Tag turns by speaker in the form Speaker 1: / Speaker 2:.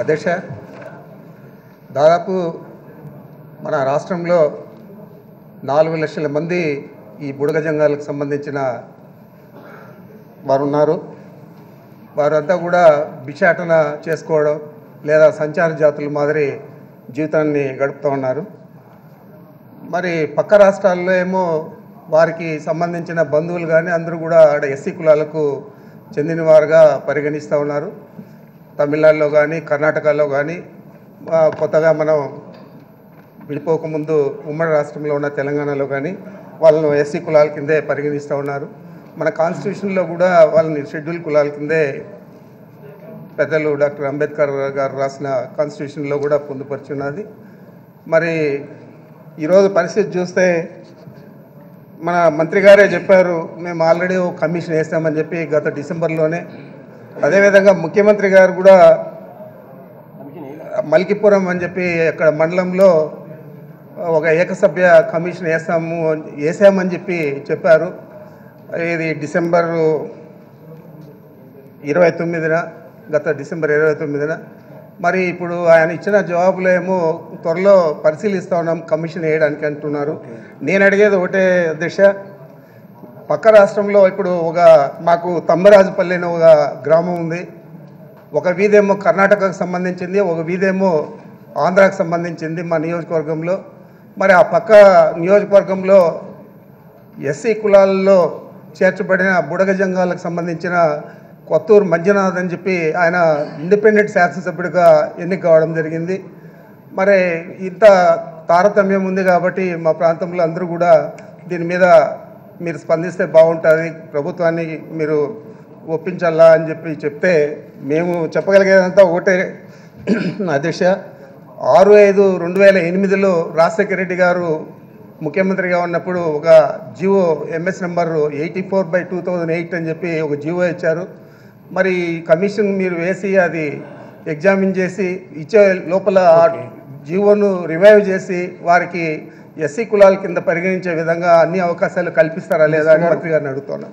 Speaker 1: అధ్యక్ష, దాదాపు మన రాష్ట్రంలో 4 లక్షల మంది ఈ బుడగ జంగాలకు సంబంధించిన వారు ఉన్నారు. వారంతా కూడా భిక్షాటన చేసుకోవడం లేదా సంచార జాతుల మాదిరి జీవితాన్ని గడుపుతూ ఉన్నారు. మరి పక్క రాష్ట్రాల్లో ఏమో వారికి సంబంధించిన బంధువులు కానీ అందరూ కూడా ఆడ ఎస్సీ కులాలకు చెందిన వారుగా పరిగణిస్తూ ఉన్నారు. తమిళనాడులో కానీ కర్ణాటకలో కానీ కొత్తగా మనం విడిపోకముందు ఉమ్మడి రాష్ట్రంలో ఉన్న తెలంగాణలో కానీ వాళ్ళను ఎస్సీ కులాల కిందే పరిగణిస్తూ ఉన్నారు. మన కాన్స్టిట్యూషన్లో కూడా వాళ్ళని షెడ్యూల్ కులాల కిందే పెద్దలు డాక్టర్ అంబేద్కర్ గారు రాసిన కాన్స్టిట్యూషన్లో కూడా పొందుపరుచున్నది. మరి ఈరోజు పరిస్థితి చూస్తే మన మంత్రి గారే చెప్పారు, మేము ఆల్రెడీ ఒక కమిషన్ వేస్తామని చెప్పి గత డిసెంబర్లోనే. అదేవిధంగా ముఖ్యమంత్రి గారు కూడా మల్కిపురం అని చెప్పి అక్కడ మండలంలో ఒక ఏకసభ్య కమిషన్ వేసామని చెప్పి చెప్పారు. ఇది డిసెంబర్ 29న, గత డిసెంబర్ 29న. మరి ఇప్పుడు ఆయన ఇచ్చిన జవాబులో ఏమో త్వరలో పరిశీలిస్తూ ఉన్నాం కమిషన్ వేయడానికి అంటున్నారు. నేను అడిగేది ఒకటే అధ్యక్ష, పక్క రాష్ట్రంలో ఇప్పుడు మాకు తమ్మరాజుపల్లి అనే ఒక గ్రామం ఉంది. ఒక వీధేమో కర్ణాటకకు సంబంధించింది, ఒక వీధేమో ఆంధ్రాకు సంబంధించింది మా నియోజకవర్గంలో. మరి ఆ పక్క నియోజకవర్గంలో ఎస్సీ కులాల్లో చేర్చబడిన బుడగ జంగాలకు సంబంధించిన కొత్తూరు మంజునాథ్ అని చెప్పి ఆయన ఇండిపెండెంట్ శాసనసభ్యుడిగా ఎన్నిక కావడం జరిగింది. మరి ఇంత తారతమ్యం ఉంది కాబట్టి మా ప్రాంతంలో అందరూ కూడా దీని మీద మీరు స్పందిస్తే బాగుంటుంది, ప్రభుత్వాన్ని మీరు ఒప్పించాలా అని చెప్తే మేము చెప్పగలిగేదంతా ఒకటే అధ్యక్ష. 6/5/2008లో రాజశేఖర రెడ్డి గారు ముఖ్యమంత్రిగా ఉన్నప్పుడు ఒక జివో ఎంఎస్ నెంబర్ 84/2008 అని చెప్పి ఒక జివో ఇచ్చారు. మరి కమిషన్ మీరు వేసి అది ఎగ్జామిన్ చేసి ఇచ్చే లోపల ఆ జివోను రివైవ్ చేసి వారికి ఎస్సీ కులాల కింద పరిగణించే విధంగా అన్ని అవకాశాలు కల్పిస్తారా లేదా అని మంత్రి గారిని అడుగుతున్నాను.